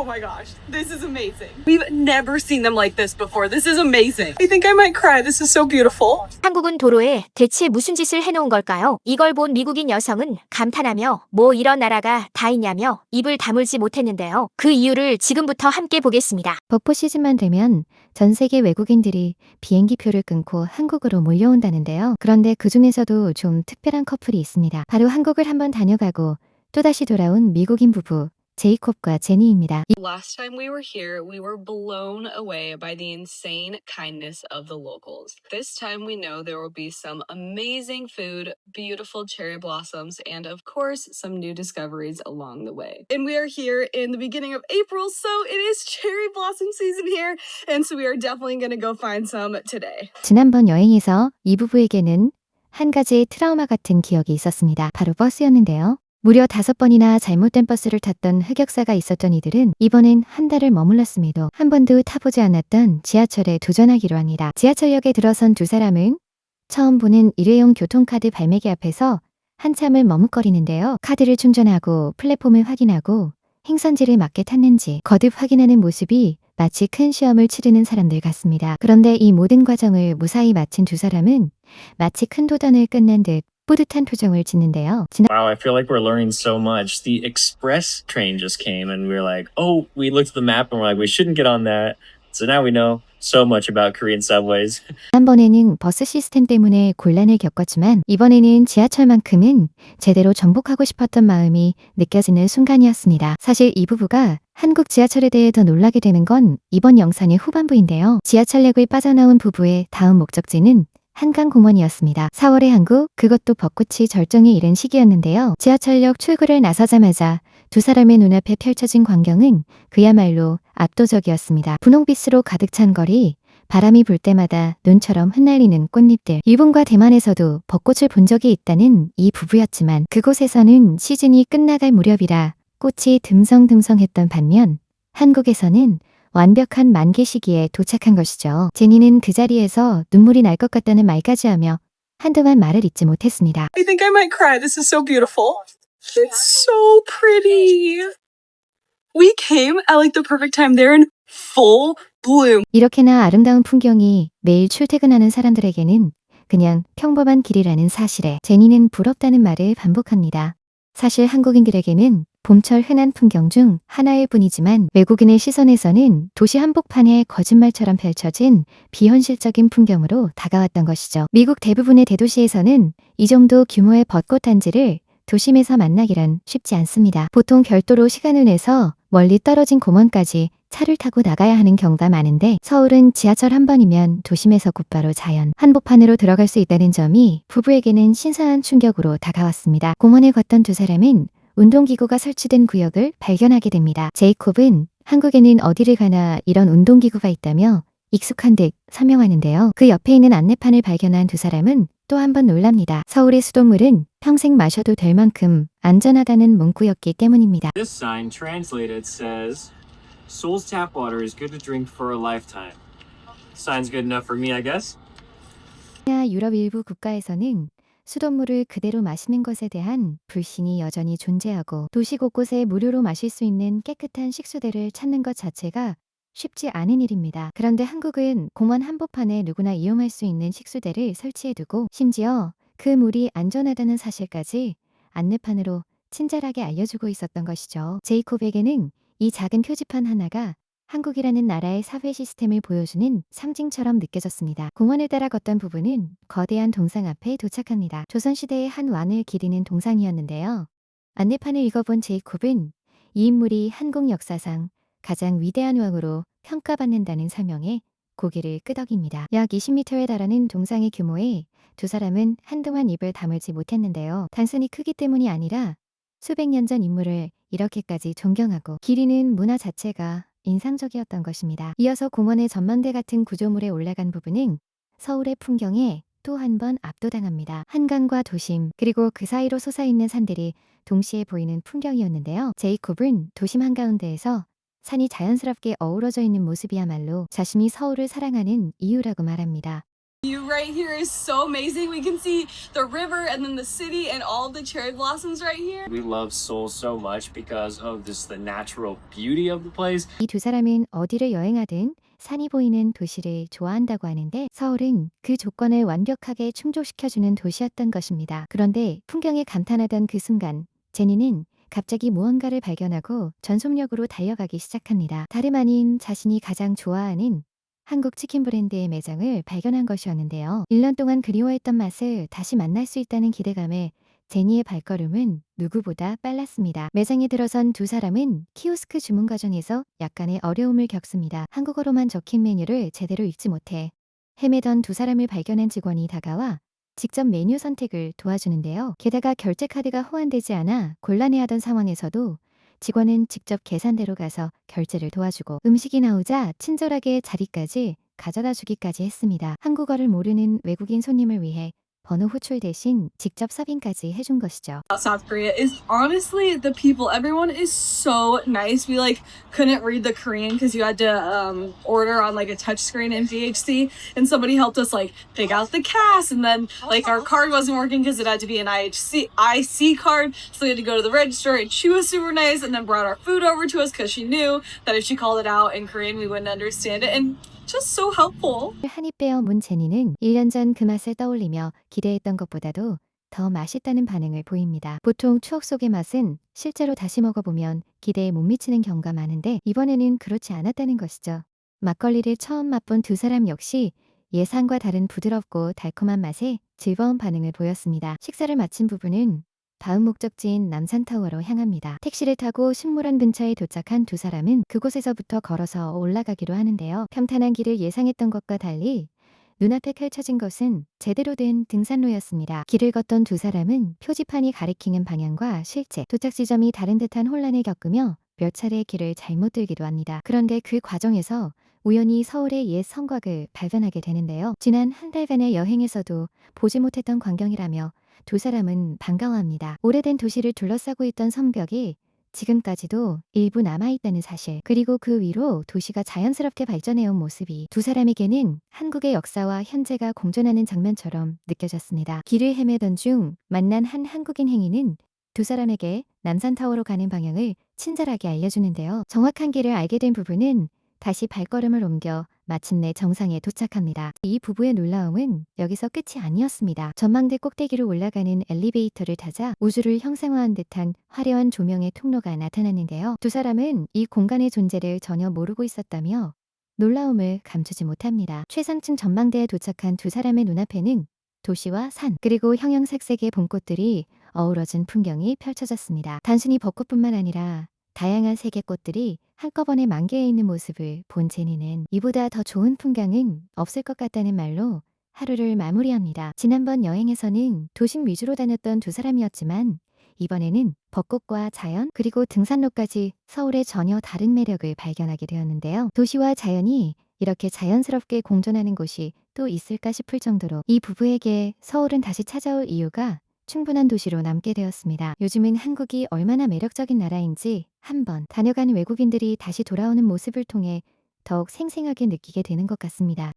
Oh my gosh, this is amazing. We've never seen them like this before. This is amazing. I think I might cry. This is so beautiful. 한국은 도로에 대체 무슨 짓을 해놓은 걸까요? 이걸 본 미국인 여성은 감탄하며 뭐 이런 나라가 다 있냐며 입을 다물지 못했는데요. 그 이유를 지금부터 함께 보겠습니다. 벚꽃 시즌만 되면 전 세계 외국인들이 비행기표를 끊고 한국으로 몰려온다는데요. 그런데 그 중에서도 좀 특별한 커플이 있습니다. 바로 한국을 한번 다녀가고 또다시 돌아온 미국인 부부 제이콥과 제니입니다. Last time we were here, we were blown away by the insane kindness of the locals. This time we know there will be some amazing food, beautiful cherry blossoms, and of course, some new discoveries along the way. And we are here in the beginning of April, so it is cherry blossom season here, and so we are definitely going to go find some today. 지난번 여행에서 이 부부에게는 한 가지 트라우마 같은 기억이 있었습니다. 바로 버스였는데요. 무려 5번이나 잘못된 버스를 탔던 흑역사가 있었던 이들은 이번엔 한 달을 머물렀음에도 한 번도 타보지 않았던 지하철에 도전하기로 합니다. 지하철역에 들어선 두 사람은 처음 보는 일회용 교통카드 발매기 앞에서 한참을 머뭇거리는데요. 카드를 충전하고 플랫폼을 확인하고 행선지를 맞게 탔는지 거듭 확인하는 모습이 마치 큰 시험을 치르는 사람들 같습니다. 그런데 이 모든 과정을 무사히 마친 두 사람은 마치 큰 도전을 끝낸 듯 뿌듯한 표정을 짓는데요. Wow, I feel like we're learning so much. The express train just came and we were like, oh, we looked at the map and we're like, we shouldn't get on that. So now we know so much about Korean subways. 지난번에는 버스 시스템 때문에 곤란을 겪었지만 이번에는 지하철만큼은 제대로 정복하고 싶었던 마음이 느껴지는 순간이었습니다. 사실 이 부부가 한국 지하철에 대해 더 놀라게 되는 건 이번 영상의 후반부인데요. 지하철역을 빠져나온 부부의 다음 목적지는 한강공원이었습니다. 4월의 한국, 그것도 벚꽃이 절정에 이른 시기였는데요. 지하철역 출구를 나서자마자 두 사람의 눈앞에 펼쳐진 광경은 그야말로 압도적이었습니다. 분홍빛으로 가득 찬 거리, 바람이 불 때마다 눈처럼 흩날리는 꽃잎들. 일본과 대만에서도 벚꽃을 본 적이 있다는 이 부부였지만 그곳에서는 시즌이 끝나갈 무렵이라 꽃이 듬성듬성했던 반면 한국에서는 완벽한 만개 시기에 도착한 것이죠. 제니는 그 자리에서 눈물이 날 것 같다는 말까지 하며 한동안 말을 잇지 못했습니다. I think I might cry. This is so beautiful. It's so pretty. We came at like the perfect time. They're in full bloom. 이렇게나 아름다운 풍경이 매일 출퇴근하는 사람들에게는 그냥 평범한 길이라는 사실에 제니는 부럽다는 말을 반복합니다. 사실 한국인들에게는 봄철 흔한 풍경 중 하나일 뿐이지만 외국인의 시선에서는 도시 한복판에 거짓말처럼 펼쳐진 비현실적인 풍경으로 다가왔던 것이죠. 미국 대부분의 대도시에서는 이 정도 규모의 벚꽃 단지를 도심에서 만나기란 쉽지 않습니다. 보통 별도로 시간을 내서 멀리 떨어진 공원까지 차를 타고 나가야 하는 경우가 많은데 서울은 지하철 한 번이면 도심에서 곧바로 자연, 한복판으로 들어갈 수 있다는 점이 부부에게는 신선한 충격으로 다가왔습니다. 공원을 걷던 두 사람은 운동기구가 설치된 구역을 발견하게 됩니다. 제이콥은 한국에는 어디를 가나 이런 운동기구가 있다며 익숙한 듯 설명하는데요. 그 옆에 있는 안내판을 발견한 두 사람은 또 한 번 놀랍니다. 서울의 수돗물은 평생 마셔도 될 만큼 안전하다는 문구였기 때문입니다. This sign translated says, Seoul's tap water is good to drink for a lifetime. Sign's good enough for me, I guess. 유럽 일부 국가에서는 수돗물을 그대로 마시는 것에 대한 불신이 여전히 존재하고 도시 곳곳에 무료로 마실 수 있는 깨끗한 식수대를 찾는 것 자체가 쉽지 않은 일입니다. 그런데 한국은 공원 한복판에 누구나 이용할 수 있는 식수대를 설치해두고 심지어 그 물이 안전하다는 사실까지 안내판으로 친절하게 알려주고 있었던 것이죠. 제이콥에게는 이 작은 표지판 하나가 한국이라는 나라의 사회 시스템을 보여주는 상징처럼 느껴졌습니다. 공원을 따라 걷던 부부는 거대한 동상 앞에 도착합니다. 조선시대의 한 왕을 기리는 동상이었는데요. 안내판을 읽어본 제이콥은 이 인물이 한국 역사상 가장 위대한 왕으로 평가받는다는 설명에 고개를 끄덕입니다. 약 20m에 달하는 동상의 규모에 두 사람은 한동안 입을 다물지 못했는데요. 단순히 크기 때문이 아니라 수백 년 전 인물을 이렇게까지 존경하고 기리는 문화 자체가 인상적이었던 것입니다. 이어서 공원의 전망대 같은 구조물에 올라간 부분은 서울의 풍경에 또 한 번 압도당합니다. 한강과 도심 그리고 그 사이로 솟아있는 산들이 동시에 보이는 풍경이었는데요. 제이콥은 도심 한가운데에서 산이 자연스럽게 어우러져 있는 모습이야말로 자신이 서울을 사랑하는 이유라고 말합니다. View right here is so amazing. We can see the river and then the city and all the cherry blossoms right here. We love Seoul so much because of just the natural beauty of the place. 이 두 사람은 어디를 여행하든 산이 보이는 도시를 좋아한다고 하는데 서울은 그 조건을 완벽하게 충족시켜주는 도시였던 것입니다. 그런데 풍경에 감탄하던 그 순간 제니는 갑자기 무언가를 발견하고 전속력으로 달려가기 시작합니다. 다름 아닌 자신이 가장 좋아하는 한국 치킨 브랜드의 매장을 발견한 것이었는데요. 1년 동안 그리워했던 맛을 다시 만날 수 있다는 기대감에 제니의 발걸음은 누구보다 빨랐습니다. 매장에 들어선 두 사람은 키오스크 주문 과정에서 약간의 어려움을 겪습니다. 한국어로만 적힌 메뉴를 제대로 읽지 못해 헤매던 두 사람을 발견한 직원이 다가와 직접 메뉴 선택을 도와주는데요. 게다가 결제 카드가 호환되지 않아 곤란해하던 상황에서도 직원은 직접 계산대로 가서 결제를 도와주고 음식이 나오자 친절하게 자리까지 가져다 주기까지 했습니다. 한국어를 모르는 외국인 손님을 위해 번호 호출 대신 직접 서빙까지 해준 것이죠. South Korea is honestly the people. Everyone is so nice. We like couldn't read the Korean because you had to order on like a touch screen in VHC, and somebody helped us like pick out the cast, and then like our card wasn't working because it had to be an IC card, so we had to go to the register, and she was super nice, and then brought our food over to us because she knew that if she called it out in Korean we wouldn't understand it, and just so helpful. 한입 빼어 문 제니는 1년 전 그 맛을 떠올리며 기대했던 것보다도 더 맛있다는 반응을 보입니다. 보통 추억 속의 맛은 실제로 다시 먹어보면 기대에 못 미치는 경우가 많은데 이번에는 그렇지 않았다는 것이죠. 막걸리를 처음 맛본 두 사람 역시 예상과 다른 부드럽고 달콤한 맛에 즐거운 반응을 보였습니다. 식사를 마친 부부는 다음 목적지인 남산타워로 향합니다. 택시를 타고 신물원 근처에 도착한 두 사람은 그곳에서부터 걸어서 올라가기로 하는데요. 평탄한 길을 예상했던 것과 달리 눈앞에 펼쳐진 것은 제대로 된 등산로였습니다. 길을 걷던 두 사람은 표지판이 가리키는 방향과 실제 도착 지점이 다른 듯한 혼란을 겪으며 몇 차례 길을 잘못 들기도 합니다. 그런데 그 과정에서 우연히 서울의 옛 성곽을 발견하게 되는데요. 지난 한 달간의 여행에서도 보지 못했던 광경이라며 두 사람은 반가워합니다. 오래된 도시를 둘러싸고 있던 성벽이 지금까지도 일부 남아있다는 사실, 그리고 그 위로 도시가 자연스럽게 발전해온 모습이 두 사람에게는 한국의 역사와 현재가 공존하는 장면처럼 느껴졌습니다. 길을 헤매던 중 만난 한 한국인 행인은 두 사람에게 남산타워로 가는 방향을 친절하게 알려주는데요. 정확한 길을 알게 된 부부는 다시 발걸음을 옮겨 마침내 정상에 도착합니다. 이 부부의 놀라움은 여기서 끝이 아니었습니다. 전망대 꼭대기로 올라가는 엘리베이터를 타자 우주를 형상화한 듯한 화려한 조명의 통로가 나타났는데요. 두 사람은 이 공간의 존재를 전혀 모르고 있었다며 놀라움을 감추지 못합니다. 최상층 전망대에 도착한 두 사람의 눈앞에는 도시와 산, 그리고 형형색색의 봄꽃들이 어우러진 풍경이 펼쳐졌습니다. 단순히 벚꽃뿐만 아니라 다양한 색의 꽃들이 한꺼번에 만개해 있는 모습을 본 제니는 이보다 더 좋은 풍경은 없을 것 같다는 말로 하루를 마무리합니다. 지난번 여행에서는 도심 위주로 다녔던 두 사람이었지만 이번에는 벚꽃과 자연, 그리고 등산로까지 서울의 전혀 다른 매력을 발견하게 되었는데요. 도시와 자연이 이렇게 자연스럽게 공존하는 곳이 또 있을까 싶을 정도로 이 부부에게 서울은 다시 찾아올 이유가 충분한 도시로 남게 되었습니다. 요즘은 한국이 얼마나 매력적인 나라인지 한번 다녀간 외국인들이 다시 돌아오는 모습을 통해 더욱 생생하게 느끼게 되는 것 같습니다.